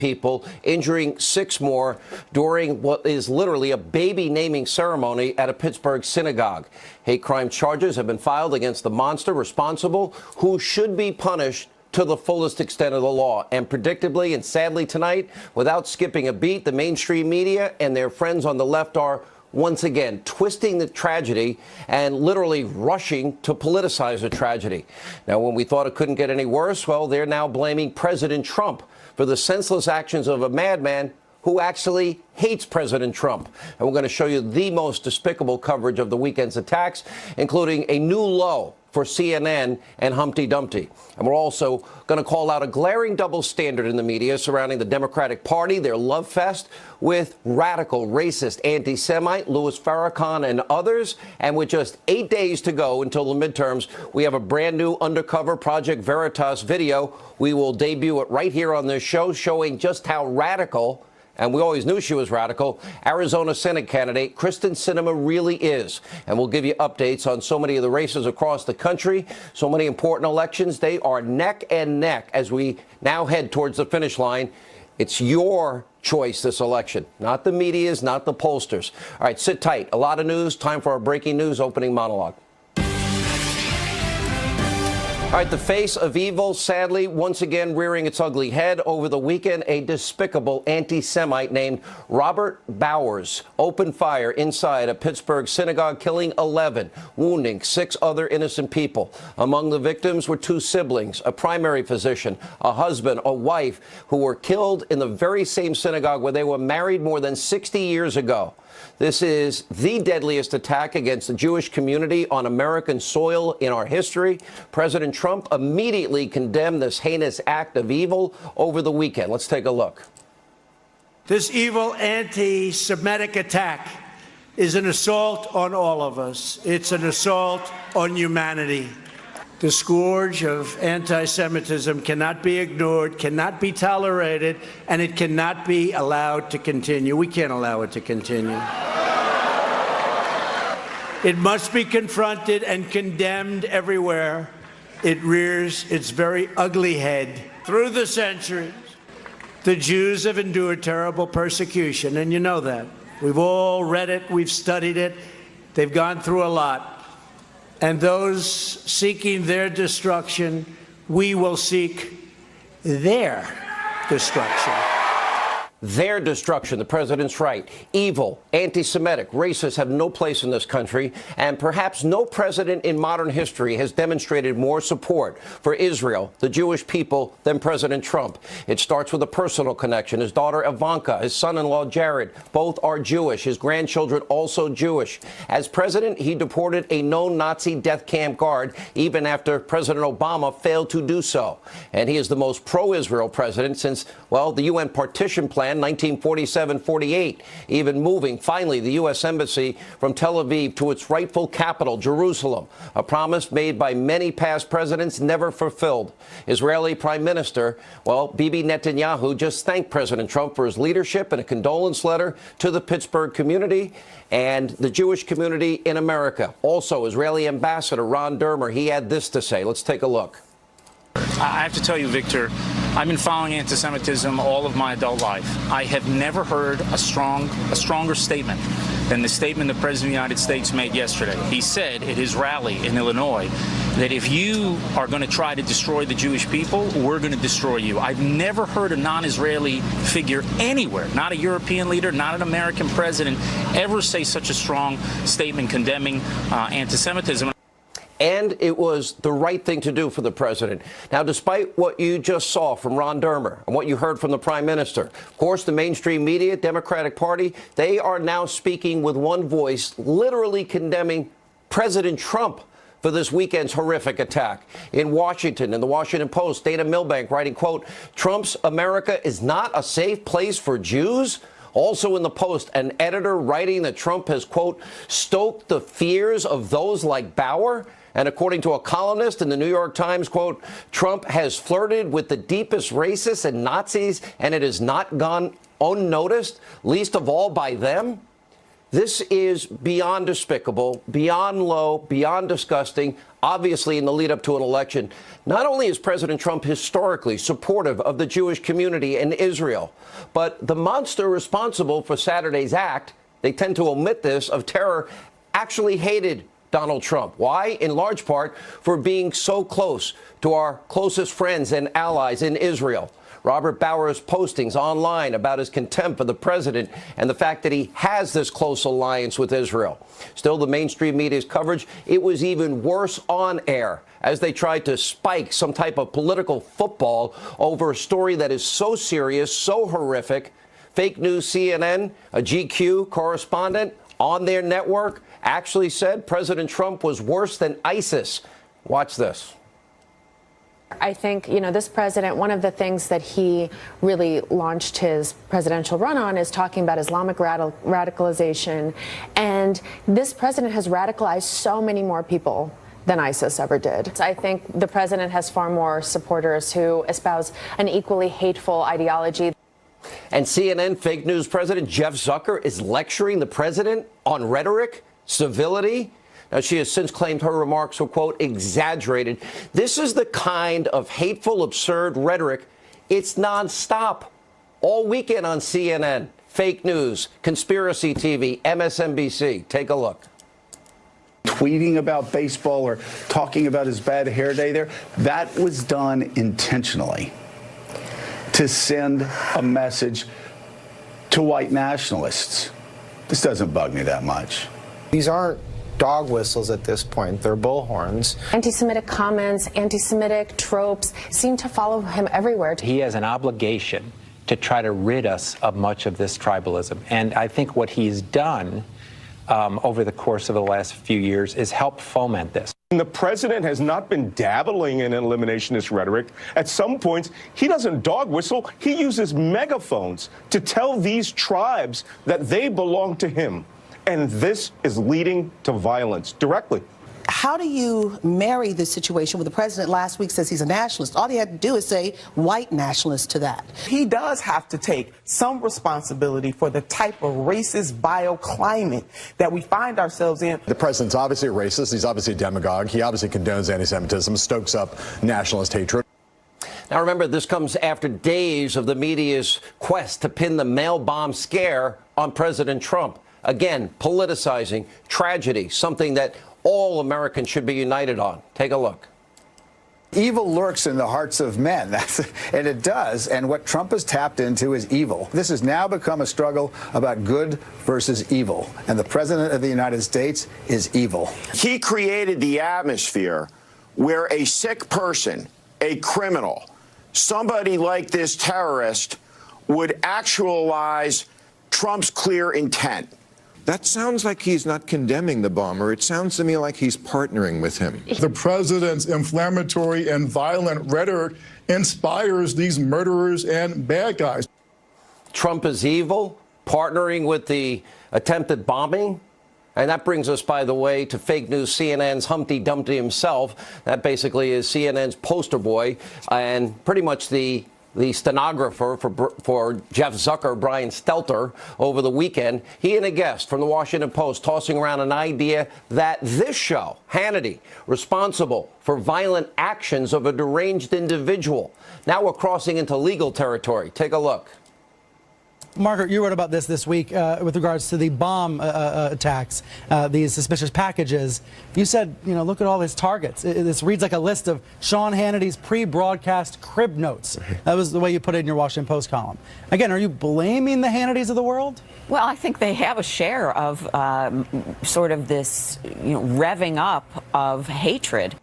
people, injuring 6 more during what is literally a baby naming ceremony at a Pittsburgh synagogue. Hate crime charges have been filed against the monster responsible, who should be punished to the fullest extent of the law. And predictably and sadly tonight, without skipping a beat, the mainstream media and their friends on the left are once again twisting the tragedy and literally rushing to politicize the tragedy. Now, when we thought it couldn't get any worse, well, they're now blaming President Trump for the senseless actions of a madman who actually hates President Trump. And we're going to show you the most despicable coverage of the weekend's attacks, including a new low for CNN and Humpty Dumpty. And we're also going to call out a glaring double standard in the media surrounding the Democratic Party, their love fest with radical, racist, anti-Semite Louis Farrakhan and others. And with just 8 days to go until the midterms, we have a brand new undercover Project Veritas video. We will debut it right here on this show, showing just how radical, and we always knew she was radical, Arizona Senate candidate Kristen Sinema really is. And we'll give you updates on so many of the races across the country, so many important elections. They are neck and neck as we now head towards the finish line. It's your choice this election, not the media's, not the pollsters. All right, sit tight. A lot of news. Time for our breaking news opening monologue. All right, the face of evil, sadly, once again rearing its ugly head. Over the weekend, a despicable anti-Semite named Robert Bowers opened fire inside a Pittsburgh synagogue, killing 11, wounding 6 other innocent people. Among the victims were 2 siblings, a primary physician, a husband, a wife, who were killed in the very same synagogue where they were married more than 60 years ago. This is the deadliest attack against the Jewish community on American soil in our history. President Trump immediately condemned this heinous act of evil over the weekend. Let's take a look. This evil anti-Semitic attack is an assault on all of us. It's an assault on humanity. The scourge of anti-Semitism cannot be ignored, cannot be tolerated, and it cannot be allowed to continue. We can't allow it to continue. It must be confronted and condemned everywhere it rears its very ugly head. Through the centuries, the Jews have endured terrible persecution, and you know that. We've all read it, we've studied it. They've gone through a lot. And those seeking their destruction, we will seek their destruction. Their destruction. The president's right. Evil, anti-Semitic, racists have no place in this country, and perhaps no president in modern history has demonstrated more support for Israel, the Jewish people, than President Trump. It starts with a personal connection. His daughter Ivanka, his son-in-law Jared, both are Jewish. His grandchildren also Jewish. As president, he deported a known Nazi death camp guard, even after President Obama failed to do so. And he is the most pro-Israel president since, well, the UN partition plan 1947-48, even moving, finally, the U.S. Embassy from Tel Aviv to its rightful capital, Jerusalem, a promise made by many past presidents, never fulfilled. Israeli Prime Minister, well, Bibi Netanyahu just thanked President Trump for his leadership in a condolence letter to the Pittsburgh community and the Jewish community in America. Also, Israeli Ambassador Ron Dermer, he had this to say. Let's take a look. I have to tell you, Victor, I've been following anti-Semitism all of my adult life. I have never heard a stronger statement than the statement the President of the United States made yesterday. He said at his rally in Illinois that if you are going to try to destroy the Jewish people, we're going to destroy you. I've never heard a non-Israeli figure anywhere, not a European leader, not an American president, ever say such a strong statement condemning anti-Semitism. And it was the right thing to do for the president. Now, despite what you just saw from Ron Dermer and what you heard from the prime minister, of course, the mainstream media, Democratic Party, they are now speaking with one voice, literally condemning President Trump for this weekend's horrific attack. In Washington, in the Washington Post, Dana Milbank writing, quote, Trump's America is not a safe place for Jews. Also in the Post, an editor writing that Trump has, quote, stoked the fears of those like Bauer. And according to a columnist in the New York Times, quote, Trump has flirted with the deepest racists and Nazis, and it has not gone unnoticed, least of all by them. This is beyond despicable, beyond low, beyond disgusting. Obviously, in the lead up to an election, not only is President Trump historically supportive of the Jewish community in Israel, but the monster responsible for Saturday's act, they tend to omit this, of terror, actually hated Donald Trump. Why? In large part for being so close to our closest friends and allies in Israel. Robert Bauer's postings online about his contempt for the president and the fact that he has this close alliance with Israel. Still, the mainstream media's coverage, it was even worse on air as they tried to spike some type of political football over a story that is so serious, so horrific. Fake news CNN, a GQ correspondent on their network, actually said President Trump was worse than ISIS. Watch this. I think, this president, one of the things that he really launched his presidential run on is talking about Islamic radicalization. And this president has radicalized so many more people than ISIS ever did. I think the president has far more supporters who espouse an equally hateful ideology. And CNN fake news president Jeff Zucker is lecturing the president on rhetoric, civility. Now, she has since claimed her remarks were, quote, exaggerated. This is the kind of hateful, absurd rhetoric. It's nonstop. All weekend on CNN, fake news, conspiracy TV, MSNBC. Take a look. Tweeting about baseball or talking about his bad hair day there, that was done intentionally to send a message to white nationalists. This doesn't bug me that much. These aren't dog whistles at this point. They're bullhorns. Anti-Semitic comments, anti-Semitic tropes seem to follow him everywhere. He has an obligation to try to rid us of much of this tribalism. And I think what he's done over the course of the last few years is help foment this. The president has not been dabbling in eliminationist rhetoric. At some points, he doesn't dog whistle. He uses megaphones to tell these tribes that they belong to him. And this is leading to violence directly. How do you marry this situation where the president last week says he's a nationalist? All he had to do is say white nationalist to that. He does have to take some responsibility for the type of racist bioclimate that we find ourselves in. The president's obviously a racist. He's obviously a demagogue. He obviously condones anti-Semitism, stokes up nationalist hatred. Now, remember, this comes after days of the media's quest to pin the mail bomb scare on President Trump. Again, politicizing tragedy, something that all Americans should be united on. Take a look. Evil lurks in the hearts of men, and it does. And what Trump has tapped into is evil. This has now become a struggle about good versus evil. And the president of the United States is evil. He created the atmosphere where a sick person, a criminal, somebody like this terrorist would actualize Trump's clear intent. That sounds like he's not condemning the bomber. It sounds to me like he's partnering with him. The president's inflammatory and violent rhetoric inspires these murderers and bad guys. Trump is evil, partnering with the attempted bombing. And that brings us, by the way, to fake news CNN's Humpty Dumpty himself. That basically is CNN's poster boy and pretty much the stenographer for Jeff Zucker, Brian Stelter, over the weekend. He and a guest from the Washington Post tossing around an idea that this show, Hannity, responsible for violent actions of a deranged individual. Now we're crossing into legal territory. Take a look. Margaret, you wrote about this week with regards to the bomb attacks, these suspicious packages. You said, look at all his targets. This reads like a list of Sean Hannity's pre-broadcast crib notes. That was the way you put it in your Washington Post column. Again, are you blaming the Hannitys of the world? Well, I think they have a share of sort of this, revving up of hatred.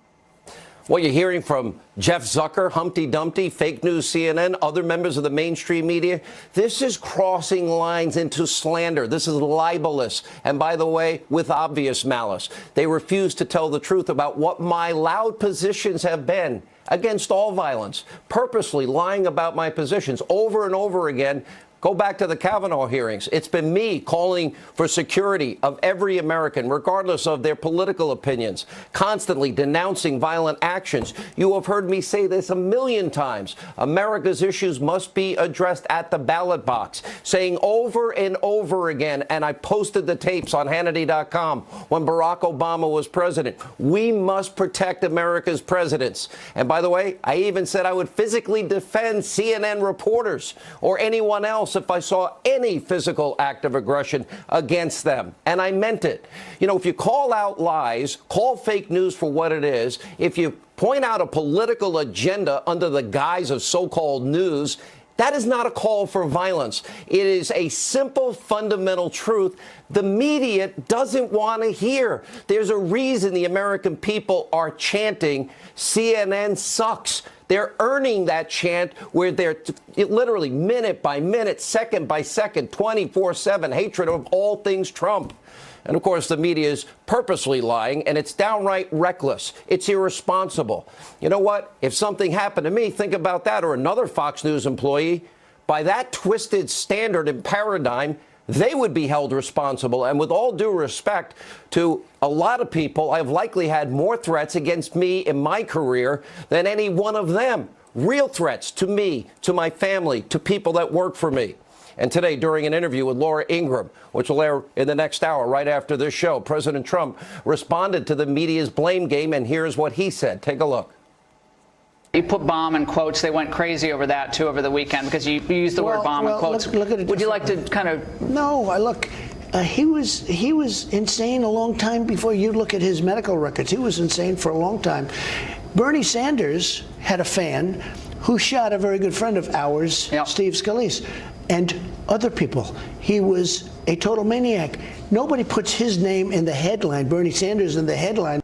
What you're hearing from Jeff Zucker, Humpty Dumpty, fake news CNN, other members of the mainstream media, this is crossing lines into slander. This is libelous. And by the way, with obvious malice. They refuse to tell the truth about what my loud positions have been against all violence, purposely lying about my positions over and over again, Go back to the Kavanaugh hearings. It's been me calling for security of every American, regardless of their political opinions, constantly denouncing violent actions. You have heard me say this a million times. America's issues must be addressed at the ballot box, saying over and over again, and I posted the tapes on Hannity.com when Barack Obama was president, we must protect America's presidents. And by the way, I even said I would physically defend CNN reporters or anyone else if I saw any physical act of aggression against them. And I meant it. You know, if you call out lies, call fake news for what it is, if you point out a political agenda under the guise of so-called news, that is not a call for violence. It is a simple, fundamental truth the media doesn't want to hear. There's a reason the American people are chanting, CNN sucks. They're earning that chant where they're literally minute by minute, second by second, 24/7 hatred of all things Trump. And of course, the media is purposely lying, and it's downright reckless. It's irresponsible. You know what? If something happened to me, think about that, or another Fox News employee. By that twisted standard and paradigm, they would be held responsible. And with all due respect to a lot of people, I've likely had more threats against me in my career than any one of them. Real threats to me, to my family, to people that work for me. And today, during an interview with Laura Ingraham, which will air in the next hour right after this show, President Trump responded to the media's blame game, and here's what he said. Take a look. You put bomb in quotes. They went crazy over that, too, over the weekend, because you used the word bomb in quotes. Look at it. Would you like to kind of... No, look, he was insane a long time before you look at his medical records. He was insane for a long time. Bernie Sanders had a fan who shot a very good friend of ours, Steve Scalise, and other people. He was a total maniac. Nobody puts his name in the headline, Bernie Sanders in the headline.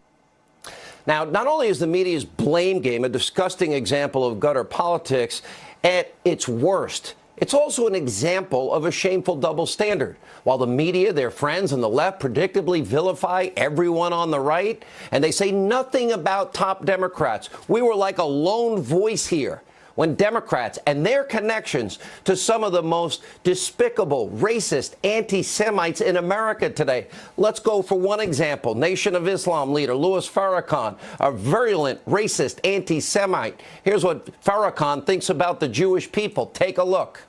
Now, not only is the media's blame game a disgusting example of gutter politics at its worst, it's also an example of a shameful double standard. While the media, their friends on the left, predictably vilify everyone on the right, and they say nothing about top Democrats. We were like a lone voice here when Democrats and their connections to some of the most despicable, racist, anti-Semites in America today. Let's go for one example. Nation of Islam leader Louis Farrakhan, a virulent, racist, anti-Semite. Here's what Farrakhan thinks about the Jewish people. Take a look.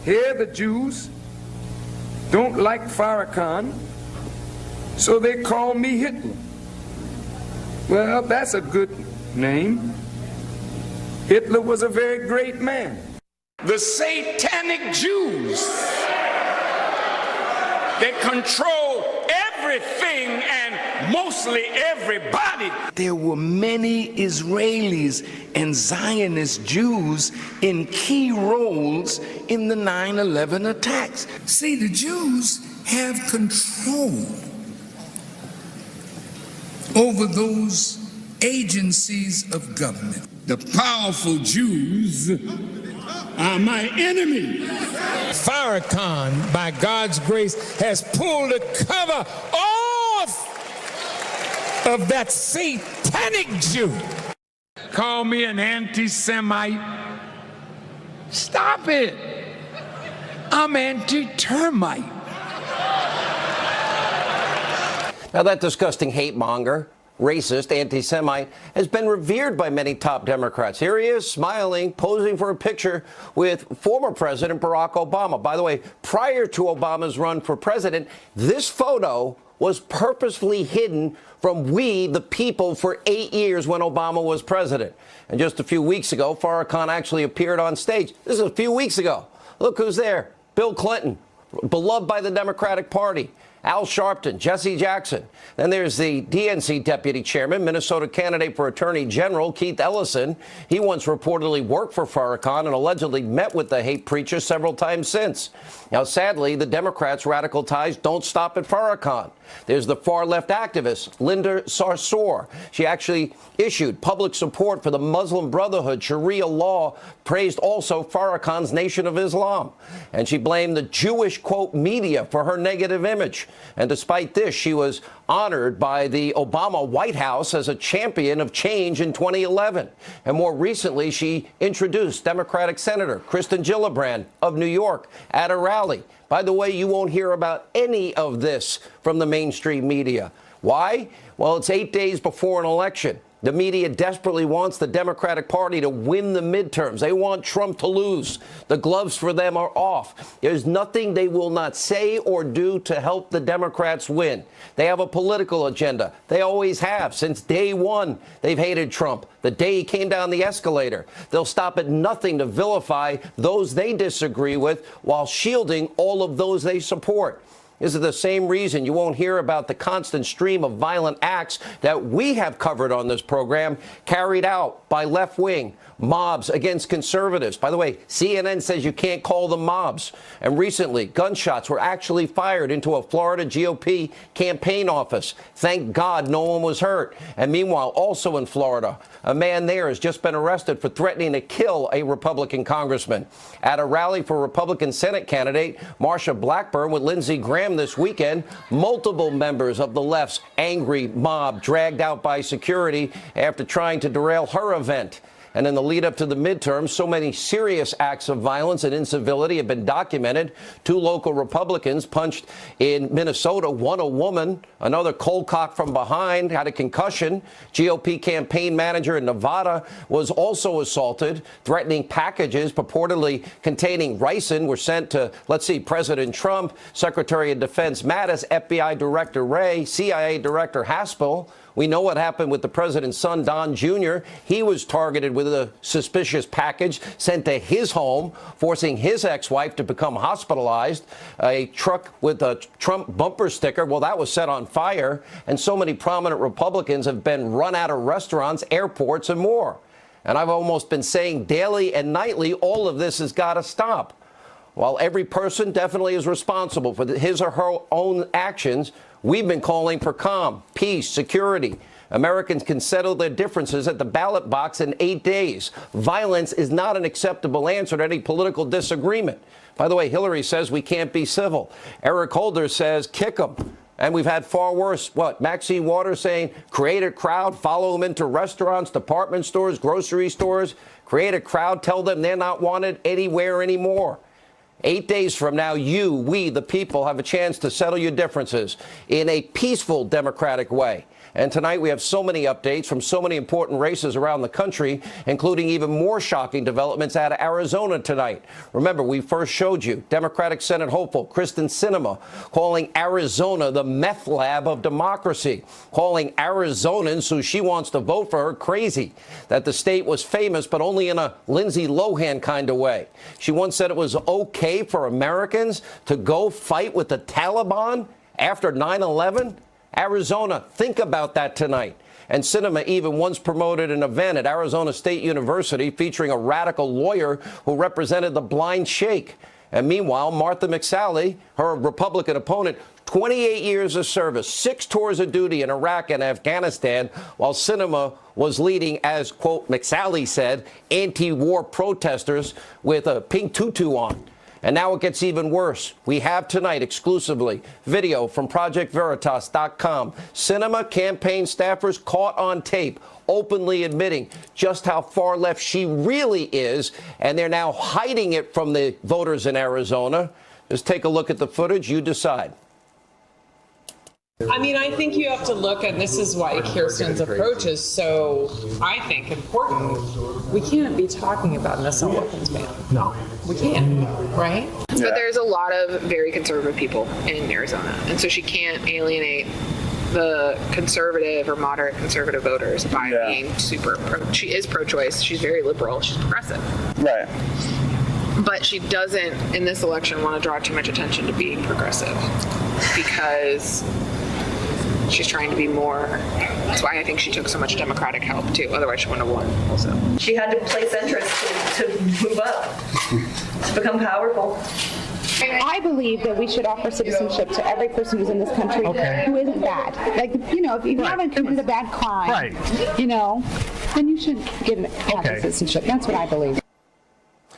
Here the Jews don't like Farrakhan, so they call me Hitler. Well, that's a good name. Hitler was a very great man. The satanic Jews, they control everything and mostly everybody. There were many Israelis and Zionist Jews in key roles in the 9/11 attacks. See, the Jews have control over those agencies of government. The powerful Jews are my enemy. Farrakhan, by God's grace, has pulled the cover off of that satanic Jew. Call me an anti-Semite. Stop it. I'm anti-termite. Now, that disgusting hate monger, racist, anti-Semite, has been revered by many top Democrats. Here he is, smiling, posing for a picture with former President Barack Obama. By the way, prior to Obama's run for president, this photo was purposefully hidden from we, the people, for 8 years when Obama was president. And just a few weeks ago, Farrakhan actually appeared on stage. This is a few weeks ago. Look who's there. Bill Clinton, beloved by the Democratic Party. Al Sharpton, Jesse Jackson. Then there's the DNC deputy chairman, Minnesota candidate for attorney general, Keith Ellison. He once reportedly worked for Farrakhan and allegedly met with the hate preacher several times since. Now, sadly, the Democrats' radical ties don't stop at Farrakhan. There's the far-left activist, Linda Sarsour. She actually issued public support for the Muslim Brotherhood. Sharia law praised also Farrakhan's Nation of Islam. And she blamed the Jewish, quote, media for her negative image. And despite this, she was honored by the Obama White House as a champion of change in 2011. And more recently, she introduced Democratic Senator Kristen Gillibrand of New York at a rally. By the way, you won't hear about any of this from the mainstream media. Why? Well, it's 8 days before an election. The media desperately wants the Democratic Party to win the midterms. They want Trump to lose. The gloves for them are off. There's nothing they will not say or do to help the Democrats win. They have a political agenda. They always have. Since day one, they've hated Trump. The day he came down the escalator. They'll stop at nothing to vilify those they disagree with while shielding all of those they support. This is the same reason you won't hear about the constant stream of violent acts that we have covered on this program, carried out by left-wing mobs against conservatives. By the way, CNN says you can't call them mobs. And recently, gunshots were actually fired into a Florida GOP campaign office. Thank God no one was hurt. And meanwhile, also in Florida, a man there has just been arrested for threatening to kill a Republican congressman. At a rally for Republican Senate candidate Marsha Blackburn with Lindsey Graham this weekend, multiple members of the left's angry mob dragged out by security after trying to derail her event. And in the lead up to the midterms, so many serious acts of violence and incivility have been documented. 2 local Republicans punched in Minnesota, one a woman, another cold cock from behind, had a concussion. GOP campaign manager in Nevada was also assaulted. Threatening packages purportedly containing ricin were sent to, let's see, President Trump, Secretary of Defense Mattis, FBI Director Wray, CIA Director Haspel. We know what happened with the president's son, Don Jr. He was targeted with a suspicious package sent to his home, forcing his ex-wife to become hospitalized. A truck with a Trump bumper sticker, well, that was set on fire. And so many prominent Republicans have been run out of restaurants, airports, and more. And I've almost been saying daily and nightly, all of this has got to stop. While every person definitely is responsible for his or her own actions, we've been calling for calm, peace, security. Americans can settle their differences at the ballot box in 8 days. Violence is not an acceptable answer to any political disagreement. By the way, Hillary says we can't be civil. Eric Holder says kick them. And we've had far worse. What? Maxine Waters saying create a crowd, follow them into restaurants, department stores, grocery stores. Create a crowd, tell them they're not wanted anywhere anymore. 8 days from now, we, the people, have a chance to settle your differences in a peaceful, democratic way. And tonight we have so many updates from so many important races around the country, including even more shocking developments out of Arizona tonight. Remember, we first showed you Democratic Senate hopeful Kristen Sinema calling Arizona the meth lab of democracy, calling Arizonans who she wants to vote for her crazy, that the state was famous, but only in a Lindsay Lohan kind of way. She once said it was okay for Americans to go fight with the Taliban after 9/11. Arizona, think about that tonight. And Sinema even once promoted an event at Arizona State University featuring a radical lawyer who represented the blind sheikh. And meanwhile, Martha McSally, her Republican opponent, 28 years of service, 6 tours of duty in Iraq and Afghanistan, while Sinema was leading, as, quote, McSally said, anti-war protesters with a pink tutu on. And now it gets even worse. We have tonight exclusively video from ProjectVeritas.com. Sinema campaign staffers caught on tape openly admitting just how far left she really is, and they're now hiding it from the voters in Arizona. Just take a look at the footage. You decide. I mean, I think you have to look, and this is why Kirsten's approach is so, I think, important. We can't be talking about an assault weapons ban. No. We can't, right? But there's a lot of very conservative people in Arizona, and so she can't alienate the conservative or moderate conservative voters by being super she is pro-choice. She's very liberal. She's progressive. Right. But she doesn't, in this election, want to draw too much attention to being progressive because she's trying to be more. That's why I think she took so much Democratic help, too. Otherwise, she wouldn't have won, also. She had to play centrist to move up, to become powerful. I believe that we should offer citizenship to every person who's in this country who isn't bad. Like, you know, if you haven't committed a bad crime, you know, then you should have citizenship. That's what I believe.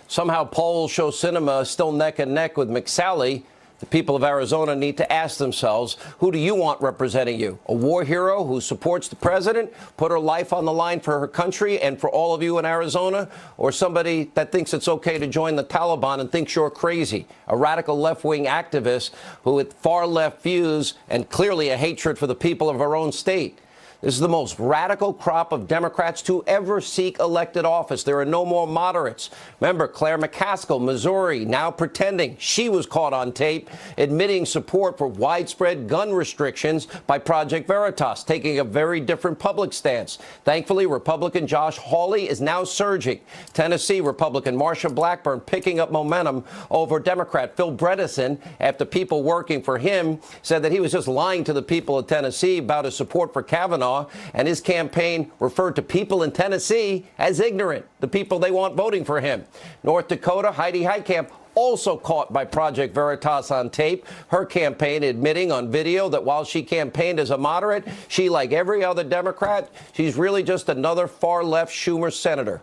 Somehow polls show Sinema still neck and neck with McSally. The people of Arizona need to ask themselves, who do you want representing you? A war hero who supports the president, put her life on the line for her country and for all of you in Arizona? Or somebody that thinks it's okay to join the Taliban and thinks you're crazy? A radical left-wing activist who with far left views and clearly a hatred for the people of her own state. This is the most radical crop of Democrats to ever seek elected office. There are no more moderates. Remember, Claire McCaskill, Missouri, now pretending she was caught on tape, admitting support for widespread gun restrictions by Project Veritas, taking a very different public stance. Thankfully, Republican Josh Hawley is now surging. Tennessee Republican Marsha Blackburn picking up momentum over Democrat Phil Bredesen after people working for him said that he was just lying to the people of Tennessee about his support for Kavanaugh. And his campaign referred to people in Tennessee as ignorant, the people they want voting for him. North Dakota, Heidi Heitkamp also caught by Project Veritas on tape. Her campaign admitting on video that while she campaigned as a moderate, she, like every other Democrat, she's really just another far-left Schumer senator.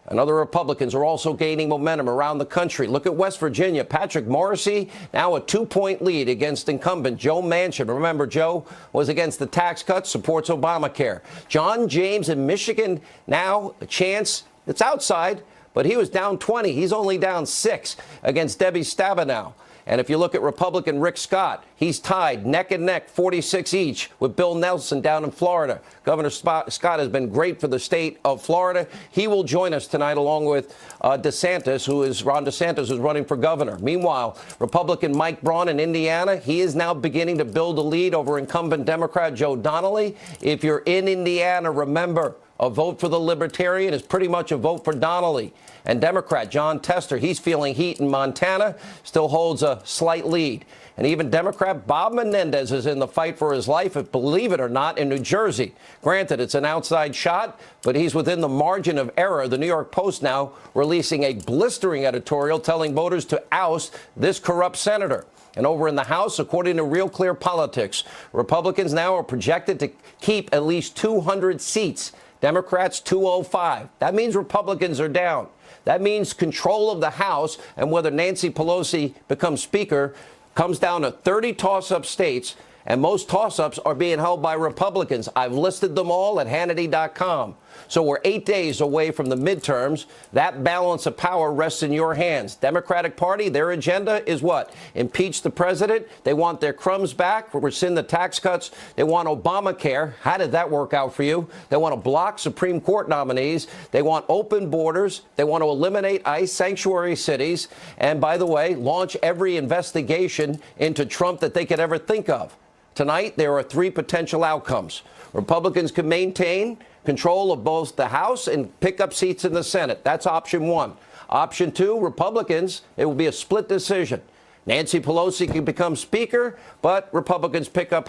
And other Republicans are also gaining momentum around the country. Look at West Virginia. Patrick Morrisey, now a 2-point lead against incumbent Joe Manchin. Remember, Joe was against the tax cuts, supports Obamacare. John James in Michigan, now a chance. It's outside, but he was down 20. He's only down 6 against Debbie Stabenow. And if you look at Republican Rick Scott, he's tied neck and neck, 46 each, with Bill Nelson down in Florida. Governor Scott has been great for the state of Florida. He will join us tonight along with Ron DeSantis, who's running for governor. Meanwhile, Republican Mike Braun in Indiana, he is now beginning to build a lead over incumbent Democrat Joe Donnelly. If you're in Indiana, remember, a vote for the Libertarian is pretty much a vote for Donnelly. And Democrat John Tester, he's feeling heat in Montana, still holds a slight lead. And even Democrat Bob Menendez is in the fight for his life, believe it or not, in New Jersey. Granted, it's an outside shot, but he's within the margin of error. The New York Post now releasing a blistering editorial telling voters to oust this corrupt senator. And over in the House, according to Real Clear Politics, Republicans now are projected to keep at least 200 seats. Democrats 205. That means Republicans are down. That means control of the House and whether Nancy Pelosi becomes Speaker comes down to 30 toss-up states, and most toss-ups are being held by Republicans. I've listed them all at Hannity.com. So we're 8 days away from the midterms. That balance of power rests in your hands. Democratic Party, their agenda is what? Impeach the president. They want their crumbs back, rescind the tax cuts. They want Obamacare. How did that work out for you? They want to block Supreme Court nominees. They want open borders. They want to eliminate ICE sanctuary cities. And by the way, launch every investigation into Trump that they could ever think of. Tonight, there are 3 potential outcomes. Republicans can maintain control of both the House and pick up seats in the Senate. That's option 1. Option 2, Republicans, it will be a split decision. Nancy Pelosi can become Speaker, but Republicans pick up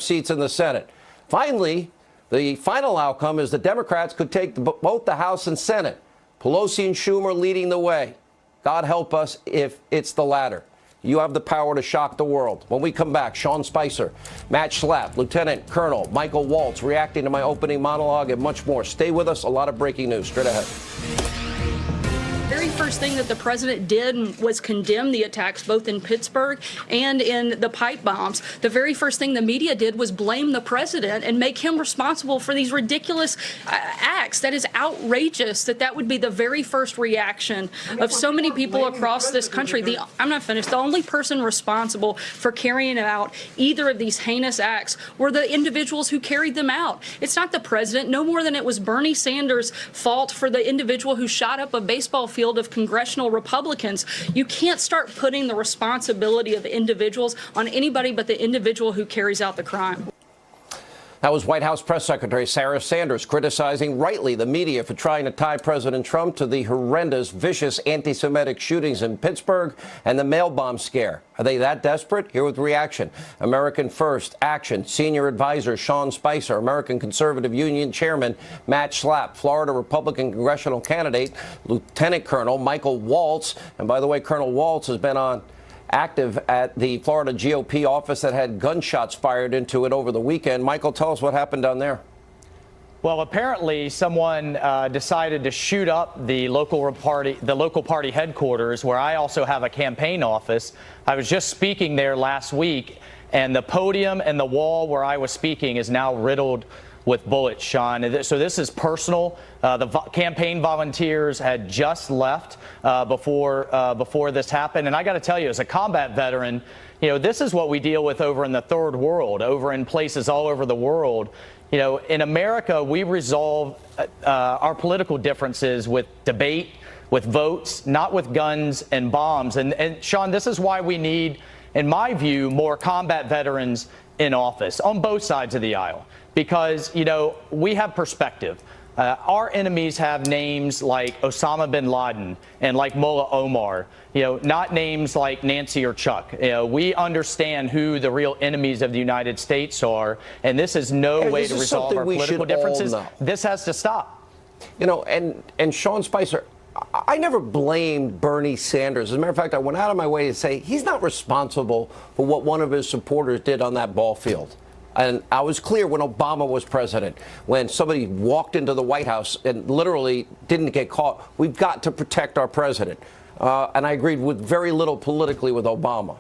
seats in the Senate. Finally, the final outcome is the Democrats could take both the House and Senate. Pelosi and Schumer leading the way. God help us if it's the latter. You have the power to shock the world. When we come back, Sean Spicer, Matt Schlapp, Lieutenant Colonel Michael Waltz reacting to my opening monologue and much more. Stay with us. A lot of breaking news straight ahead. very first thing that the president did was condemn the attacks both in Pittsburgh and in the pipe bombs. The very first thing the media did was blame the president and make him responsible for these ridiculous acts. That is outrageous that would be the very first reaction of so many people across this country. I'm not finished. The only person responsible for carrying out either of these heinous acts were the individuals who carried them out. It's not the president, no more than it was Bernie Sanders' fault for the individual who shot up a baseball field of congressional Republicans. You can't start putting the responsibility of individuals on anybody but the individual who carries out the crime. That was White House Press Secretary Sarah Sanders criticizing rightly the media for trying to tie President Trump to the horrendous, vicious anti-Semitic shootings in Pittsburgh and the mail bomb scare. Are they that desperate? Here with reaction. American First Action Senior Advisor Sean Spicer, American Conservative Union Chairman Matt Schlapp, Florida Republican congressional candidate Lieutenant Colonel Michael Waltz. And by the way, Colonel Waltz has been active at the Florida GOP office that had gunshots fired into it over the weekend. Michael, tell us what happened down there. Well, apparently someone decided to shoot up the local party headquarters, where I also have a campaign office. I was just speaking there last week, and the podium and the wall where I was speaking is now riddled with bullets, Sean. So this is personal. The campaign volunteers had just left before this happened. And I got to tell you, as a combat veteran, you know, this is what we deal with over in the third world, over in places all over the world. You know, in America, we resolve our political differences with debate, with votes, not with guns and bombs. And Sean, this is why we need, in my view, more combat veterans in office on both sides of the aisle. Because, you know, we have perspective. Our enemies have names like Osama bin Laden and like Mullah Omar, you know, not names like Nancy or Chuck. You know, we understand who the real enemies of the United States are, and this is no way to resolve our political differences. This has to stop. You know, and Sean Spicer, I never blamed Bernie Sanders. As a matter of fact, I went out of my way to say he's not responsible for what one of his supporters did on that ball field. And I was clear when Obama was president, when somebody walked into the White House and literally didn't get caught. We've got to protect our president. And I agreed with very little politically with Obama.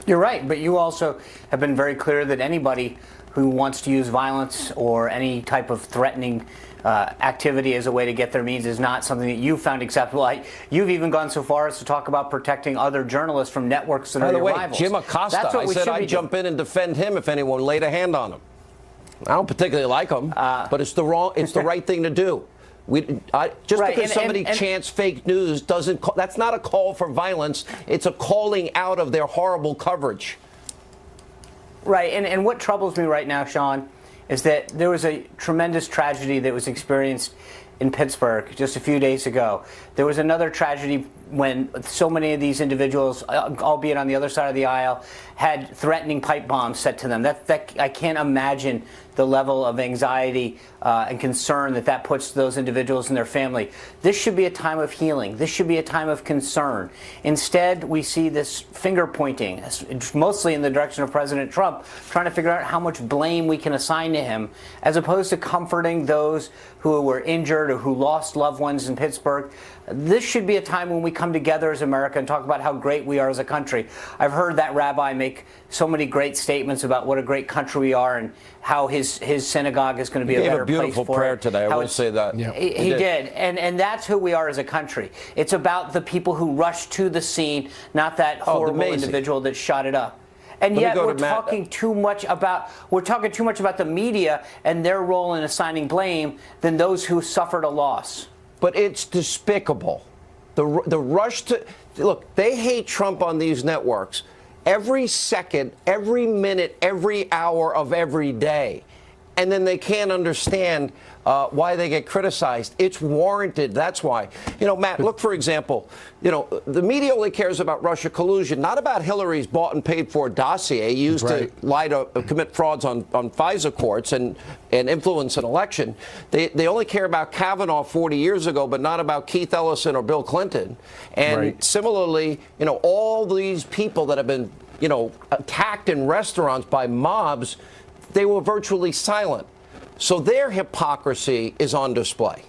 You're right, but you also have been very clear that anybody who wants to use violence or any type of threatening activity as a way to get their means is not something that you found acceptable. You've even gone so far as to talk about protecting other journalists from networks that are your rivals. Jim Acosta, I said I'd jump in and defend him if anyone laid a hand on him. I don't particularly like him, but it's the right thing to do. Because somebody chants fake news that's not a call for violence. It's a calling out of their horrible coverage. Right, and what troubles me right now, Sean, is that there was a tremendous tragedy that was experienced in Pittsburgh just a few days ago. There was another tragedy when so many of these individuals, albeit on the other side of the aisle, had threatening pipe bombs set to them. I can't imagine the level of anxiety and concern that puts those individuals and their family. This should be a time of healing. This should be a time of concern. Instead, we see this finger pointing, mostly in the direction of President Trump, trying to figure out how much blame we can assign to him, as opposed to comforting those who were injured or who lost loved ones in Pittsburgh. This should be a time when we come together as America and talk about how great we are as a country. I've heard that rabbi make so many great statements about what a great country we are and how his synagogue is going to be a better place for it. He gave a beautiful prayer today. I will say that. Yeah. He did. And that's who we are as a country. It's about the people who rushed to the scene, not that horrible individual that shot it up. And yet we're talking too much about the media and their role in assigning blame than those who suffered a loss. But it's despicable. The rush to look, they hate Trump on these networks every second, every minute, every hour of every day. And then they can't understand why they get criticized. It's warranted. That's why. You know, Matt, look, for example, you know, the media only cares about Russia collusion, not about Hillary's bought and paid for dossier used to lie to commit frauds on FISA courts and influence an election. They only care about Kavanaugh 40 years ago, but not about Keith Ellison or Bill Clinton. And similarly, you know, all these people that have been, you know, attacked in restaurants by mobs, they were virtually silent. So their hypocrisy is on display.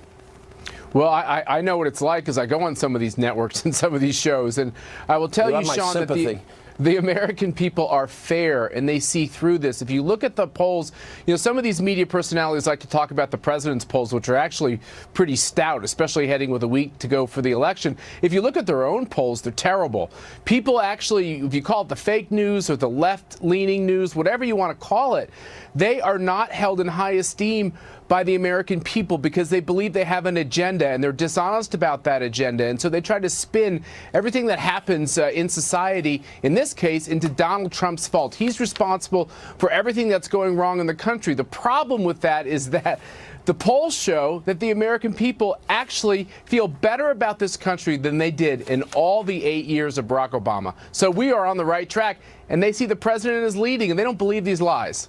Well, I know what it's like because I go on some of these networks and some of these shows, and I will tell you, Sean, that the American people are fair and they see through this. If you look at the polls, you know, some of these media personalities like to talk about the president's polls, which are actually pretty stout, especially heading with a week to go for the election. If you look at their own polls, they're terrible. People actually, if you call it the fake news or the left-leaning news, whatever you want to call it, they are not held in high esteem by the American people because they believe they have an agenda and they're dishonest about that agenda. And so they try to spin everything that happens in society, in this case, into Donald Trump's fault. He's responsible for everything that's going wrong in the country. The problem with that is that the polls show that the American people actually feel better about this country than they did in all the 8 years of Barack Obama. So we are on the right track, and they see the president as leading, and they don't believe these lies.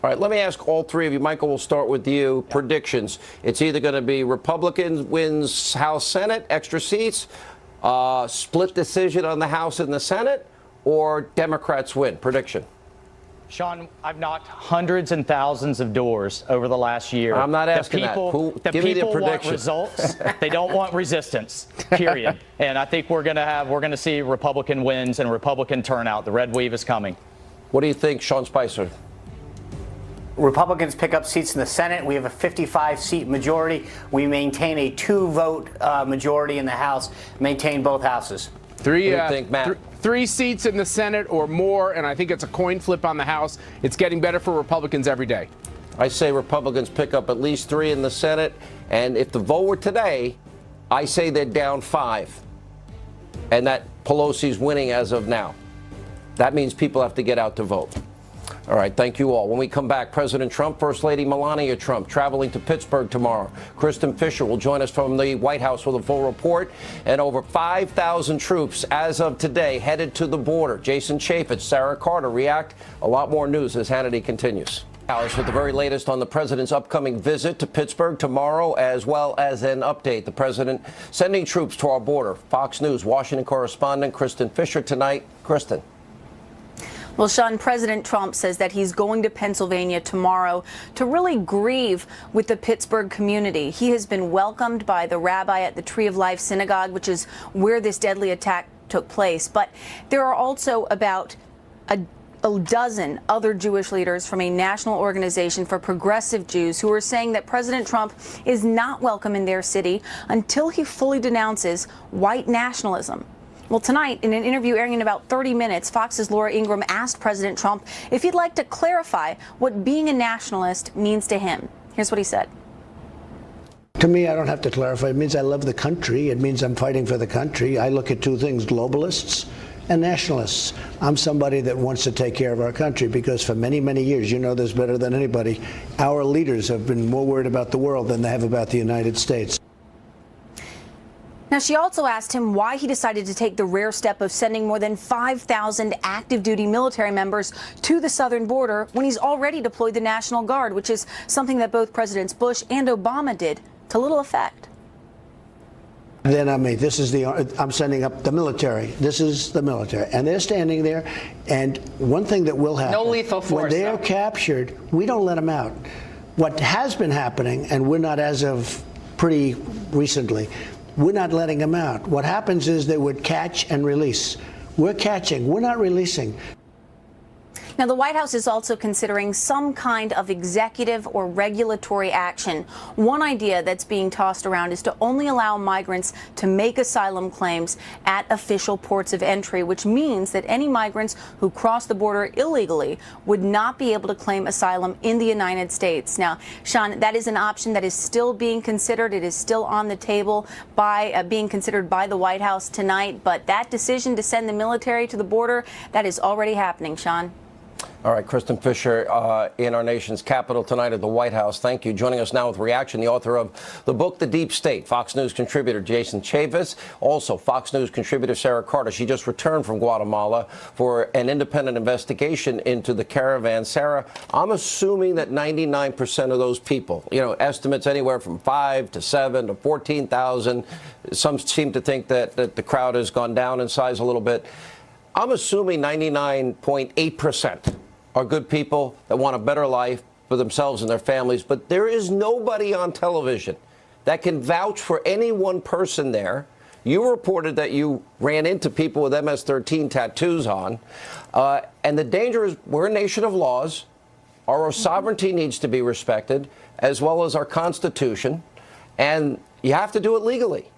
All right, let me ask all three of you. Michael, we'll start with you. Predictions. It's either going to be Republicans wins House, Senate, extra seats, split decision on the House and the Senate, or Democrats win. Prediction. Sean, I've knocked hundreds and thousands of doors over the last year. I'm not asking the Give me the people want prediction. results. They don't want resistance. Period. And I think we're going to see Republican wins and Republican turnout. The red wave is coming. What do you think, Sean Spicer? Republicans pick up seats in the Senate. We have a 55-seat majority. We maintain a 2-vote majority in the House, maintain both houses. What do you think, Matt? 3 seats in the Senate or more, and I think it's a coin flip on the House. It's getting better for Republicans every day. I say Republicans pick up at least 3 in the Senate, and if the vote were today, I say they're down 5, and that Pelosi's winning as of now. That means people have to get out to vote. All right, thank you all. When we come back, President Trump, First Lady Melania Trump, traveling to Pittsburgh tomorrow. Kristen Fisher will join us from the White House with a full report. And over 5,000 troops as of today headed to the border. Jason Chaffetz, Sarah Carter react. A lot more news as Hannity continues. With the very latest on the president's upcoming visit to Pittsburgh tomorrow, as well as an update. The president sending troops to our border. Fox News Washington correspondent Kristen Fisher tonight. Kristen. Well, Sean, President Trump says that he's going to Pennsylvania tomorrow to really grieve with the Pittsburgh community. He has been welcomed by the rabbi at the Tree of Life Synagogue, which is where this deadly attack took place. But there are also about a dozen other Jewish leaders from a national organization for progressive Jews who are saying that President Trump is not welcome in their city until he fully denounces white nationalism. Well, tonight, in an interview airing in about 30 minutes, Fox's Laura Ingraham asked President Trump if he'd like to clarify what being a nationalist means to him. Here's what he said. To me, I don't have to clarify. It means I love the country. It means I'm fighting for the country. I look at 2 things, globalists and nationalists. I'm somebody that wants to take care of our country because for many, many years, you know this better than anybody, our leaders have been more worried about the world than they have about the United States. Now, she also asked him why he decided to take the rare step of sending more than 5,000 active duty military members to the southern border when he's already deployed the National Guard, which is something that both Presidents Bush and Obama did to little effect. Then I'm sending up the military. This is the military. And they're standing there. And one thing that will happen. No lethal force. When they are captured, we don't let them out. What has been happening, and we're not as of pretty recently, we're not letting them out. What happens is they would catch and release. We're catching. We're not releasing. Now, the White House is also considering some kind of executive or regulatory action. One idea that's being tossed around is to only allow migrants to make asylum claims at official ports of entry, which means that any migrants who cross the border illegally would not be able to claim asylum in the United States. Now, Sean, that is an option that is still being considered. It is still on the table being considered by the White House tonight. But that decision to send the military to the border, that is already happening, Sean. All right, Kristen Fisher in our nation's capital tonight at the White House. Thank you. Joining us now with reaction, the author of the book, The Deep State, Fox News contributor Jason Chaffetz. Also, Fox News contributor Sarah Carter. She just returned from Guatemala for an independent investigation into the caravan. Sarah, I'm assuming that 99% of those people, estimates anywhere from 5 to 7 to 14,000. Some seem to think that the crowd has gone down in size a little bit. I'm assuming 99.8% are good people that want a better life for themselves and their families. But there is nobody on television that can vouch for any one person there. You reported that you ran into people with MS-13 tattoos on. And the danger is we're a nation of laws. Our sovereignty needs to be respected, as well as our Constitution. And you have to do it legally.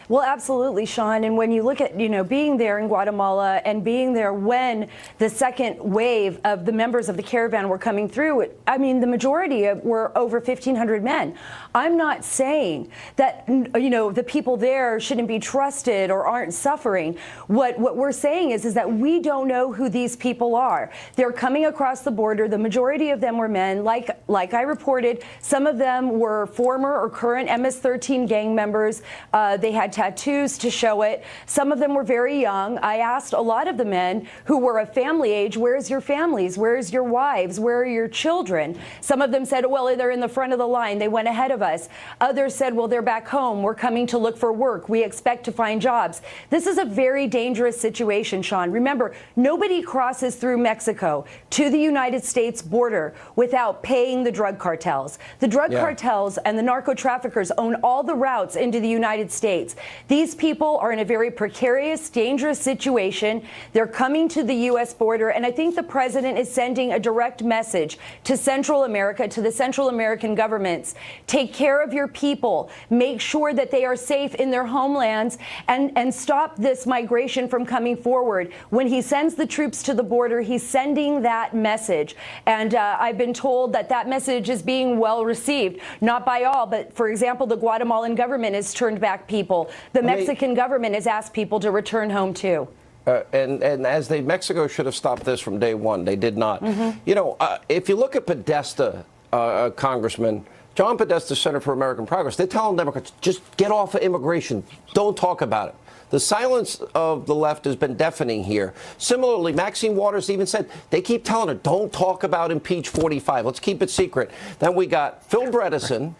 Well, absolutely, Sean. And when you look at, being there in Guatemala and being there when the second wave of the members of the caravan were coming through, the majority were over 1,500 men. I'm not saying that, the people there shouldn't be trusted or aren't suffering. What we're saying is that we don't know who these people are. They're coming across the border. The majority of them were men. Like I reported, some of them were former or current MS-13 gang members. They had tattoos to show it. Some of them were very young. I asked a lot of the men who were of family age, where's your families? Where's your wives? Where are your children? Some of them said, well, they're in the front of the line. They went ahead of us. Others said, well, they're back home. We're coming to look for work. We expect to find jobs. This is a very dangerous situation, Sean. Remember, nobody crosses through Mexico to the United States border without paying the drug cartels. The drug cartels and the narco traffickers own all the routes into the United States. These people are in a very precarious, dangerous situation. They're coming to the U.S. border, and I think the president is sending a direct message to Central America, to the Central American governments. Take care of your people. Make sure that they are safe in their homelands, and stop this migration from coming forward. When he sends the troops to the border, he's sending that message. And I've been told that that message is being well received. Not by all, but for example, the Guatemalan government has turned back people. The Mexican government has asked people to return home too. And as Mexico should have stopped this from day one. They did not. You know, if you look at Podesta, Congressman, John Podesta, Center for American Progress, they're telling Democrats, just get off of immigration. Don't talk about it. The silence of the left has been deafening here. Similarly, Maxine Waters even said, they keep telling her, don't talk about impeach 45. Let's keep it secret. Then we got Phil Bredesen,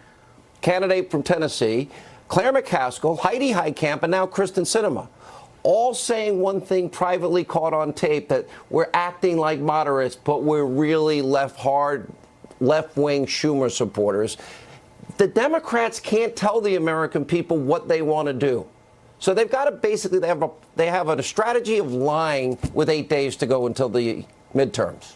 candidate from Tennessee, Claire McCaskill, Heidi Heitkamp, and now Kristen Sinema, all saying one thing privately caught on tape, that we're acting like moderates, but we're really left-wing Schumer supporters. The Democrats can't tell the American people what they want to do. So they've got to basically, they have a strategy of lying with 8 days to go until the midterms.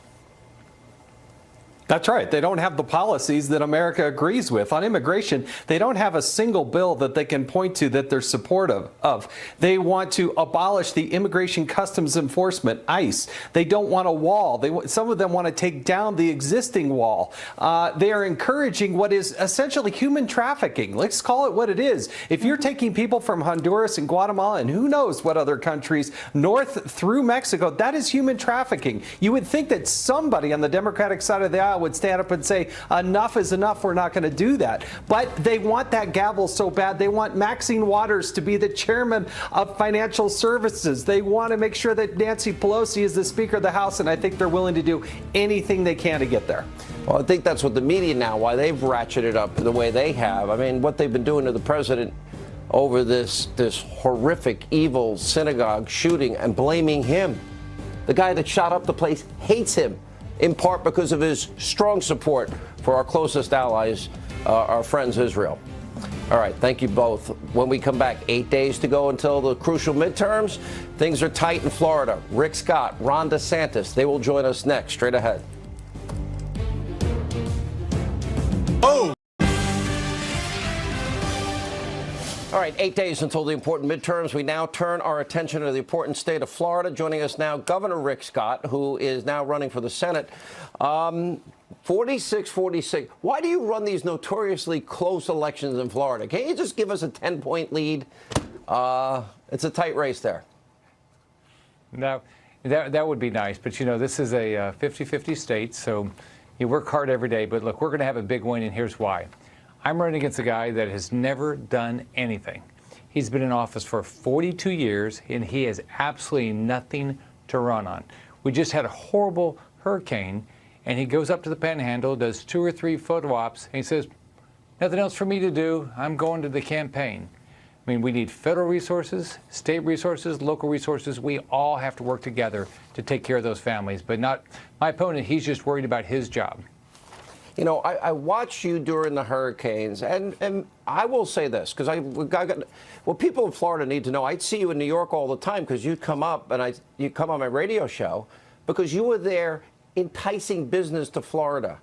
That's right. They don't have the policies that America agrees with. On immigration, they don't have a single bill that they can point to that they're supportive of. They want to abolish the Immigration Customs Enforcement, ICE. They don't want a wall. Some of them want to take down the existing wall. They are encouraging what is essentially human trafficking. Let's call it what it is. If you're taking people from Honduras and Guatemala and who knows what other countries north through Mexico, that is human trafficking. You would think that somebody on the Democratic side of the aisle would stand up and say, enough is enough, we're not going to do that. But they want that gavel so bad. They want Maxine Waters to be the chairman of financial services. They want to make sure that Nancy Pelosi is the Speaker of the House, and I think they're willing to do anything they can to get there. Well, I think that's what the media now, why they've ratcheted up the way they have. I mean, what they've been doing to the president over this horrific, evil synagogue shooting and blaming him. The guy that shot up the place hates him, in part because of his strong support for our closest allies, our friends Israel. All right, thank you both. When we come back, 8 days to go until the crucial midterms. Things are tight in Florida. Rick Scott, Ron DeSantis, they will join us next, straight ahead. Oh! All right, 8 days until the important midterms. We now turn our attention to the important state of Florida. Joining us now, Governor Rick Scott, who is now running for the Senate. 46-46. Why do you run these notoriously close elections in Florida? Can't you just give us a 10-point lead? It's a tight race there. No, that would be nice. But, you know, this is a 50-50 state, so you work hard every day. But, look, we're going to have a big win, and here's why. I'm running against a guy that has never done anything. He's been in office for 42 years, and he has absolutely nothing to run on. We just had a horrible hurricane, and he goes up to the Panhandle, does 2 or 3 photo ops, and he says, nothing else for me to do. I'm going to the campaign. I mean, we need federal resources, state resources, local resources. We all have to work together to take care of those families, but not my opponent. He's just worried about his job. You know, I watched you during the hurricanes, and I will say this, because what people in Florida need to know, I'd see you in New York all the time because you'd come up, and you'd come on my radio show, because you were there enticing business to Florida.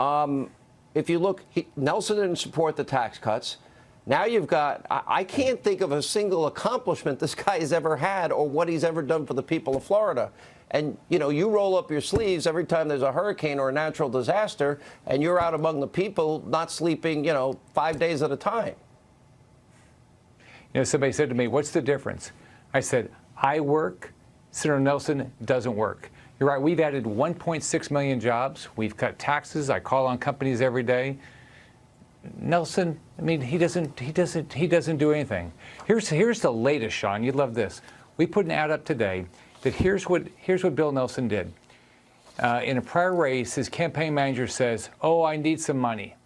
If you look, Nelson didn't support the tax cuts. Now you've got, I can't think of a single accomplishment this guy has ever had or what he's ever done for the people of Florida. And, you know, you roll up your sleeves every time there's a hurricane or a natural disaster, and you're out among the people not sleeping, 5 days at a time. You know, somebody said to me, what's the difference? I said, I work, Senator Nelson doesn't work. You're right, we've added 1.6 million jobs. We've cut taxes. I call on companies every day. Nelson, I mean, he doesn't do anything. Here's the latest, Sean. You'd love this. We put an ad up today that here's what Bill Nelson did. In a prior race, his campaign manager says, "Oh, I need some money."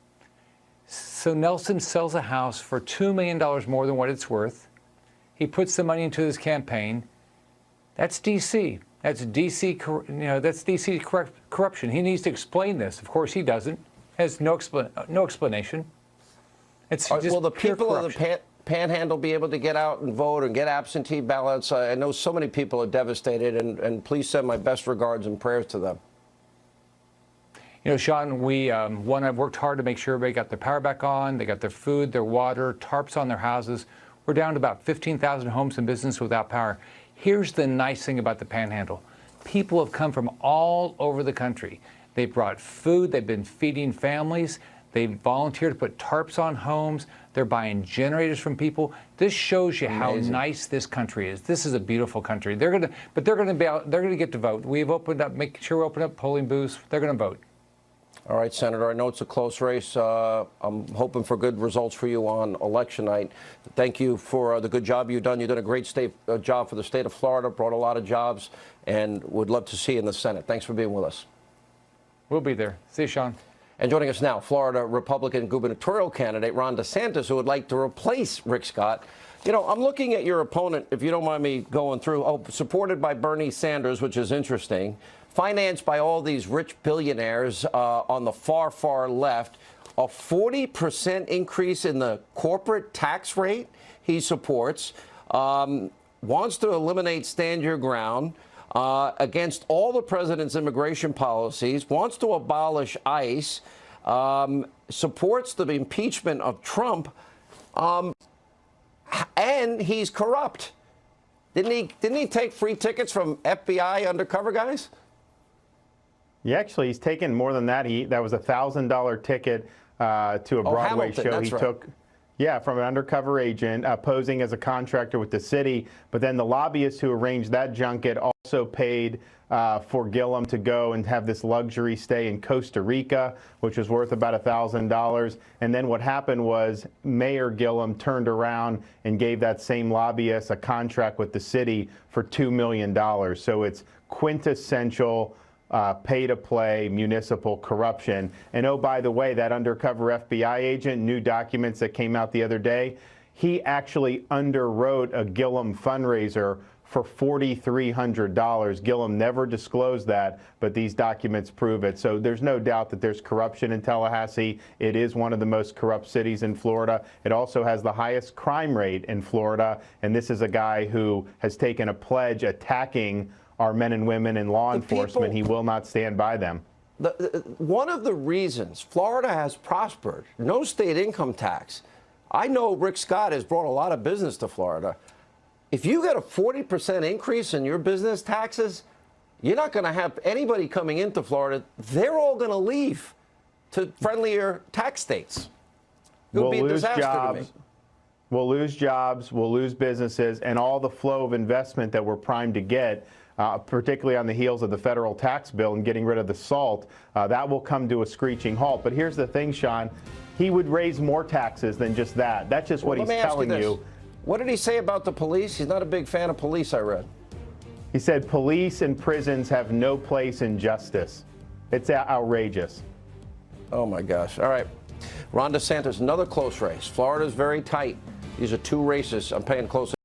So Nelson sells a house for $2 million more than what it's worth. He puts the money into his campaign. That's D.C. That's D.C. That's D.C. corruption. He needs to explain this. Of course, he doesn't. Has no explanation. It's just will the pure people corruption. of the Panhandle be able to get out and vote and get absentee ballots? I know so many people are devastated, and please send my best regards and prayers to them. You know, Sean, we I've worked hard to make sure everybody got their power back on. They got their food, their water, tarps on their houses. We're down to about 15,000 homes and businesses without power. Here's the nice thing about the Panhandle. People have come from all over the country. They've brought food. They've been feeding families. They volunteered to put tarps on homes. They're buying generators from people. This shows you how nice this country is. This is a beautiful country. They're going to get to vote. We've opened up, make sure we open up polling booths. They're going to vote. All right, Senator, I know it's a close race. I'm hoping for good results for you on election night. Thank you for the good job you've done. You've done a great job for the state of Florida, brought a lot of jobs, and would love to see you in the Senate. Thanks for being with us. We'll be there. See you, Sean. And joining us now, Florida Republican gubernatorial candidate Ron DeSantis, who would like to replace Rick Scott. You know, I'm looking at your opponent, if you don't mind me going through. Oh, supported by Bernie Sanders, which is interesting. Financed by all these rich billionaires on the far, far left. A 40% increase in the corporate tax rate he supports. Wants to eliminate stand your ground. Against all the president's immigration policies, wants to abolish ICE, supports the impeachment of Trump, and he's corrupt. Didn't he take free tickets from FBI undercover guys? Yeah, actually, he's taken more than that. That was a $1,000 ticket to a Broadway Hamilton, show he took. Yeah, from an undercover agent posing as a contractor with the city. But then the lobbyists who arranged that junket also paid for Gillum to go and have this luxury stay in Costa Rica, which was worth about $1,000. And then what happened was Mayor Gillum turned around and gave that same lobbyist a contract with the city for $2 million. So it's quintessential pay-to-play municipal corruption. And oh, by the way, that undercover FBI agent, new documents that came out the other day, he actually underwrote a Gillum fundraiser for $4,300. Gillum never disclosed that, but these documents prove it. So there's no doubt that there's corruption in Tallahassee. It is one of the most corrupt cities in Florida. It also has the highest crime rate in Florida. And this is a guy who has taken a pledge attacking our men and women in law enforcement. He will not stand by them. One of the reasons Florida has prospered, no state income tax. I know Rick Scott has brought a lot of business to Florida. If you get a 40% increase in your business taxes, you're not going to have anybody coming into Florida. They're all going to leave to friendlier tax states. It would be a disaster to me. We'll lose jobs, we'll lose businesses, and all the flow of investment that we're primed to get, particularly on the heels of the federal tax bill and getting rid of the SALT, that will come to a screeching halt. But here's the thing, Sean. He would raise more taxes than just that. That's just what he's telling you. What did he say about the police? He's not a big fan of police, I read. He said police and prisons have no place in justice. It's outrageous. Oh, my gosh. All right. Ron DeSantis, another close race. Florida's very tight. These are two races I'm paying close attention.